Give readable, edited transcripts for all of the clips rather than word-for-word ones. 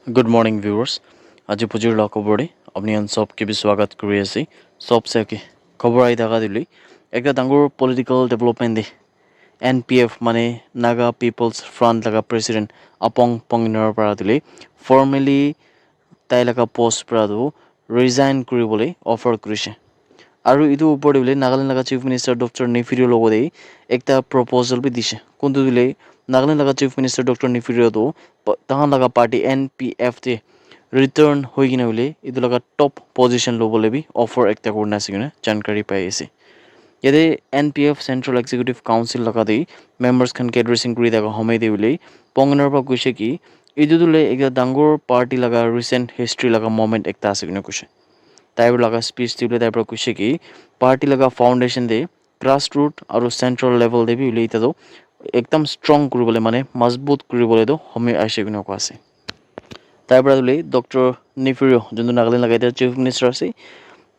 Good morning, viewers. আজি পুজিৰ লগ খবৰে আপুনি সবকে স্বাগত কৰি আছে সবসে খবৰ আহি থকা দিলি একটা ডাঙৰ পলিটিক্যাল ডেভেলপমেন্ট দে NPF মানে নাগা পিপলছ ফ্ৰণ্ট লগা প্ৰেচিডেণ্ট আপং পংগিনৰ পৰা দিলি ফৰ্মেলি তাই লগা পোষ্ট পৰা ৰিজাইন কৰিবলৈ অফাৰ কৰিছে আৰু ইটো ওপৰত দিলে নাগালেণ্ড লগা চিফ মিনিষ্টাৰ ডক্টৰ নেফিৰিঅ লগতে একটা প্ৰপ'জেল বি দিছে কোনটো দিলে নাগালেণ্ড লগা চিফ মিনিষ্টাৰ ডক্টৰ নেফিৰিঅটো তাহান লগা পাৰ্টি NPF তে ৰিটাৰ্ণ হৈ কিনে বোলে এইটো লগা টপ পজিশ্যন ল'বলৈ বি অফাৰ একটা কৰি নাছে কিনে জানকাৰী পাই আছে ইয়াতে NPF চেণ্ট্ৰেল এক্সিকিউটিভ কাউন্সিল লগা দি মেম্বাৰ্ছ খান এড্ৰেছিং কৰি থকা সময় দি বোলে পংগনৰ পৰা কৈছে কি এইটো দিলে একটা ডাঙৰ পাৰ্টি লগা ৰিচেণ্ট হিষ্ট্ৰী লগা মমেণ্ট একটা আছে কিনে কৈছে তাইৰ লগা স্পীচ দিবলৈ তাইৰ পৰা কৈছে কি পাৰ্টি লগা ফাউণ্ডেশ্যন দে গ্ৰাছ ৰুট আৰু চেণ্ট্ৰেল লেভেল দেবি বোলে এতিয়াতো একদম ষ্ট্ৰং কৰিবলৈ মানে মজবুত কৰিবলৈতো সময় আহিছে কিনে কোৱা আছে তাইৰ পৰা বোলে ডক্টৰ নেফিৰিঅ যোনটো নাগালেণ্ড লগা এতিয়া চিফ মিনিষ্টাৰ আছে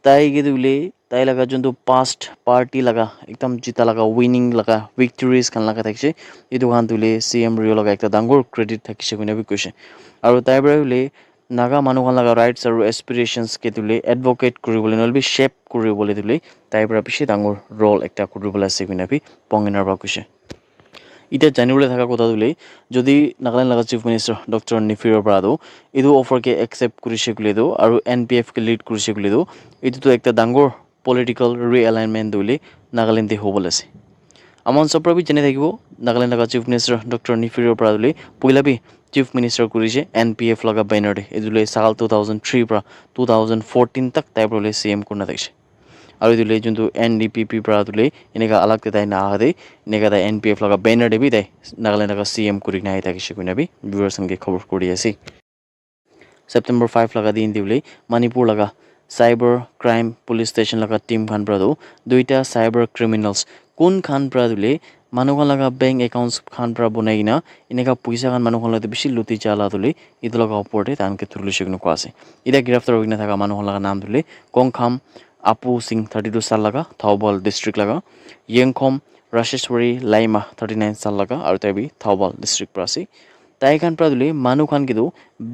তাই কিন্তু বোলে তাই লগা যোনটো পাষ্ট পাৰ্টি লগা একদম জিতা লগা উইনিং লগা ভিক্টৰিজ খান লগা থাকিছে এইটো খান বোলে CM ৰিঅ লগা একটা ডাঙৰ ক্ৰেডিট থাকিছে কিনে কৈছে আৰু তাইৰ পৰা বোলে নাগা মানুহৰ লগা ৰাইটছ আৰু এছপিৰেশ্যনছকে তুলি এডভকেট কৰিবলৈ নহ'লে শ্বেপ কৰিবলৈ তুলি তাইৰ পৰা পিছে ডাঙৰ ৰল একটা কৰিবলৈ আছে কিনে পংগিনৰ পৰা কৈছে এতিয়া জানিবলৈ থকা কথা তুলি যদি নাগালেণ্ড লগা চিফ মিনিষ্টাৰ ডক্টৰ নেফিৰিঅৰ পৰাতো এইটো অফাৰকে একচেপ্ট কৰিছে বুলিতো আৰু NPFকে লিড কৰিছে বুলিতো এইটোতো একটা ডাঙৰ পলিটিকেল ৰিএলাইনমেণ্ট বুলি নাগালেণ্ডে হ'বলৈ আছে আমাৰ চবৰে বি জানি থাকিব নাগালেণ্ড লগা চিফ মিনিষ্টাৰ ডক্টৰ নেফিৰিঅৰ পৰা তুলি পহিলা চিফ মিনিষ্টাৰ কৰিছে NPF লগা বেনাৰ এইটোলৈ সাল 2003 পৰা 2014 তক তাই পৰা CM কৰি নাথাকিছে আৰু এইটোলৈ যোনটো NDPP পৰা তুলি এনেকা আলাগকে তাই নাহাদে এনেকা তাই NPF লগা বেনাৰ দেবি তাই নাগালেণ্ড লগা CM কৰি নাহি থাকিছে কুনাবি ভিউৱাৰ্ছকে খবৰ কৰি আছে September 5 লগা দিন দিবলৈ মণিপুৰ লগা সাইবাৰ ক্ৰাইম পুলিচ ষ্টেচন লগা টিম খান পৰা দুইটা সাইবাৰ ক্ৰিমিনেলছ কোন খান পৰা দিলে মানুহ লগা বেংক একাউণ্টছ খান পৰা বনাই কিনা এনেকা পইচা খান মানুহৰ লগতে বেছি লুটি চালা তুলি এইটো লগা ওপৰতে তানকে তুলিছে কিনে কোৱা আছে এতিয়া গ্ৰেফতাৰ হৈ কিনে থকা মানুহৰ লগা নাম তুলি কংখাম আপু সিং 32 সাল লগা থাউবল ডিষ্ট্ৰিক্ট লগা য়েংখম ৰাশেশ্বৰী লাইমা 39 সাল লগা আৰু তাইবি থাউবল ডিষ্ট্ৰিক্ট পৰা আছে তাই খান পৰা দিলে মানুহ খান কিন্তু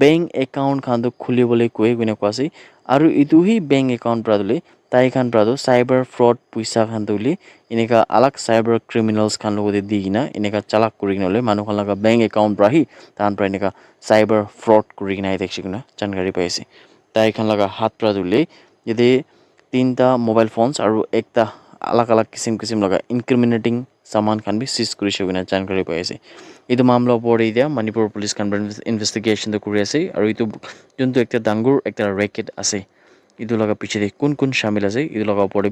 বেংক একাউণ্ট খানটো খুলিবলৈ কৈ কিনে কোৱা আছে আৰু ইটোহি বেংক একাউণ্ট পৰা দিলে তাই খান পৰা চাইবাৰ ফ্ৰড পইচা খান তুলি এনেকা আলাগ সাইবাৰ ক্ৰিমিনেলছ খান লগতে দি কিনা এনেকা চালাক কৰি কিনে মানুহ খান লগা বেংক একাউণ্ট পৰা আহি তাহান পৰা এনেকা সাইবাৰ ফ্ৰড কৰি কিনে আহি থাকিছে কিনা জানকাৰী পাইছে তাই খান লগা হাত পৰা তুলি যদি 3টা মোবাইল ফোনছ আৰু একটা আলাগ আলাগ কিচিম লগা ইনক্ৰিমিনেটিং সামান খান বি সিজ কৰিছে কিনা জানকাৰী পাইছে এইটো মামলা ওপৰত এতিয়া মণিপুৰ পুলিচ খান ইনভেষ্টিগেশ্যনটো কৰি আছে আৰু এইটো যোনটো একটা ডাঙৰ একটা ৰেকেট আছে এইটো লগা পিছতে কোন শামিল আছে এইটো লগা ওপৰত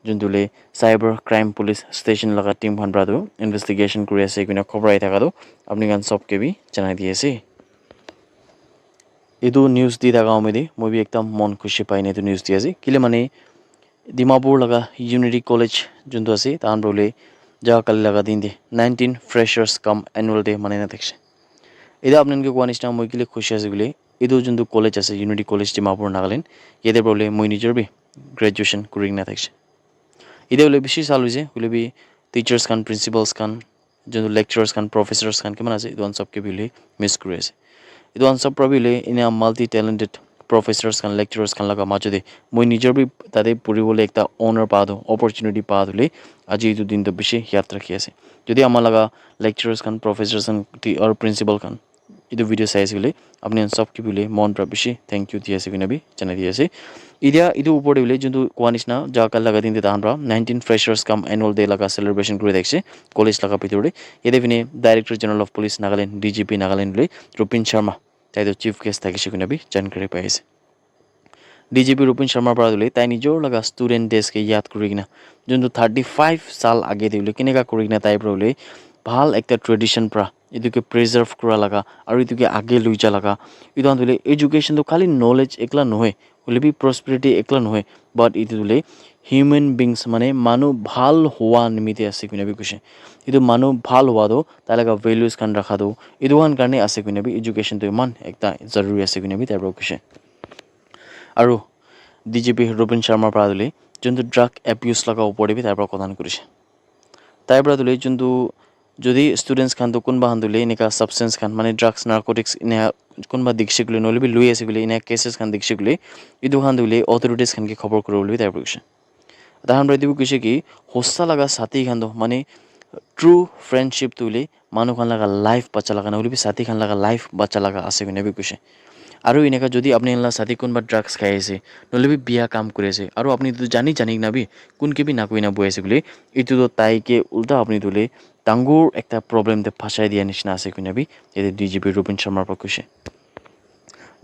যোনটোলে সাইবাৰ ক্ৰাইম পুলিচ ষ্টেচন লগা টিম খান পৰা ইনভেষ্টিগেশ্যন কৰি আছে কিনা খবৰ আহি থকাটো আপুনি খান চবকে বি জনাই দি আছে এইটো নিউজ দি থকা সময়তে মই বি একদম মন খুচি পাই এইটো নিউজ দি আছে কেলে মানে ডিমাপুৰ লগা ইউনিটি কলেজ যোনটো আছে তাহান বোলে যোৱাকালি লগা দিন দিয়ে 19 ফ্ৰেচাৰ্ছ কাম এনুৱেল ডে মানে নাথাকিছে এতিয়া আপোনালোকে কোৱা নিচিনা মই কেলে খুচি আছোঁ বুলি এইটো যোনটো কলেজ আছে ইউনিটি কলেজ ডিমাপুৰ নাগালেণ্ড ইয়াতে বোলে মই নিজৰ বি গ্ৰেজুৱেশ্যন কৰি নাথাকিছে এতিয়া বোলে বেছি চাল হৈছে বোলে বি টিচাৰ্ছ খান প্ৰিন্সিপালছ খান যোনটো লেকচাৰাৰ্ছ খান প্ৰফেচাৰ্ছ খান কিমান আছে এইটো চবকে বোলে মিছ কৰি আছে এইটো চব পৰা বোলে এনে মাল্টি টেলেণ্টেড প্ৰফেচাৰ্ছ খান লেকচাৰাৰ্ছ খান লগা মাজতে মই নিজৰ বি তাতে পঢ়িবলৈ একটা অনাৰ পা অপৰচুনিটি পা হ'লে আজি এইটো দিনটো বেছি ইয়াত ৰাখি আছে যদি আমাৰ লগা লেকচাৰাৰ্ছ খান প্ৰফেচাৰ্ছ খান আৰু প্ৰিন্সিপাল খান এইটো ভিডিঅ' চাই আছে বুলি আপুনি চবকে বোলে মন পৰা বেছি থেংক ইউ দি আছে কিনে জনাই দি আছে এতিয়া এইটো ওপৰতে বোলে যোনটো কোৱা নিচিনা যোৱাকালি লগা দিনতে তাহান পৰা 19 ফ্ৰেচাৰ্ছ কাম এনুৱেল ডে লগা চেলিব্ৰেশ্যন কৰি থাকিছে কলেজ লগা ভিতৰতে ইয়াতে পিনে director general of police Nagaland DGP Nagaland লৈ ৰূপিন শৰ্মা তাইতো চিফ গেষ্ট থাকিছে কিনে জানকাৰী পাই আছে DGP ৰূপিন শৰ্মাৰ পৰা দিলে তাই নিজৰ লগা ষ্টুডেণ্ট ডেজকে ইয়াদ কৰি কিনা যোনটো 35 সাল আগে দিলে কেনেকুৱা কৰি কিনা তাইৰ পৰা বোলে ভাল একটা ট্ৰেডিশ্যন পৰা এইটোকে প্ৰিজাৰ্ভ কৰা লগা আৰু এইটোকে আগে লৈ যা লগা এইটো বোলে এডুকেশ্যনটো খালি নলেজ একলা নহয় বোলে বি প্ৰস্পেৰিটি একলা নহয় বাট এইটো বোলে হিউমেন বিংছ মানে মানুহ ভাল হোৱা নিমিত্তে আছে কিনে কৈছে এইটো মানুহ ভাল হোৱাটো তাৰ লগা ভেলুজ খান ৰখাটো এইটো কাৰণে আছে কিনে এডুকেশ্যনটো ইমান একটা জৰুৰী আছে কিনে তাৰ পৰা কৈছে আৰু DGP ৰূপিন শৰ্মাৰ পৰা দিলে যোনটো ড্ৰাগ এবিউজ লগা ওপৰত তাৰ পৰা প্ৰদান কৰিছে তাইৰ পৰা দিলে যোনটো যদি স্টুডেন্টস খান তো কোনবা হান দুলে এনেকা সাবস্টেন্স খান মানে ড্রাগস নার্কোটিক্স ইনে কোনবা দিকছে গুলি নলিবি লুই আছে গুলি ইনে কেসেস খান দিকছে গুলি ইদু খান দুলে অথরিটিস খান কি খবর করে বলবি তারপর কিছু তাহান রাইদিবু কিসে কি হোস্তা লাগা সাথী খান দো মানে ট্রু ফ্রেন্ডশিপ তুলি মানুহ খান লাগা লাইফ বাচ্চা লাগা না বলবি সাথী খান লাগা লাইফ বাচ্চা লাগা আছে কিনে বি কিসে আৰু এনেকা যদি আপনি এনলা সাথী কোনবা ড্ৰাগস খাই আছে নলিবি বিয়া কাম কৰে আছে আৰু আপনি তো জানি নাবি কোন কেবি না কই না বই আছে বলে ইটো তো তাইকে উল্টা আপনি তুলে ডাঙৰ একটা প্ৰব্লেম তে ফাঁসাই দিয়া নিচিনা আছে কিনাবি এতে ডিজিপি ৰুবিন শৰ্মাৰ পা কৈছে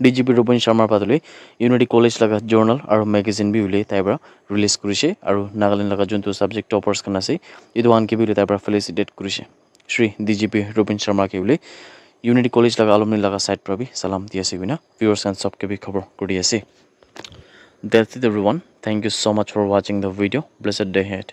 ডিজিপি ৰুবিন শৰ্মাৰ পাতলৈ ইউনিটি কলেজ লগা জাৰ্নেল আৰু মেগাজিন বি উলিয়াই তাইৰ পৰা ৰিলিজ কৰিছে আৰু নাগালেণ্ড লগা যোনটো ছাবজেক্ট টপাৰ্ছ খান আছে এইটো আনকি বি তাইৰ পৰা ফেলিচিটেট কৰিছে শ্ৰী ডিজিপি ৰুবিন শৰ্মাকে উলিয়াই ইউনিটি কলেজ লগা আলুমনি লগা সাইড পৰা বি সালাম দি আছে বিনা ভিউয়াৰ্স এন্ড সবকে বি খবৰ কৰি আছে That's it everyone. Thank you so much for watching the video. Blessed day ahead.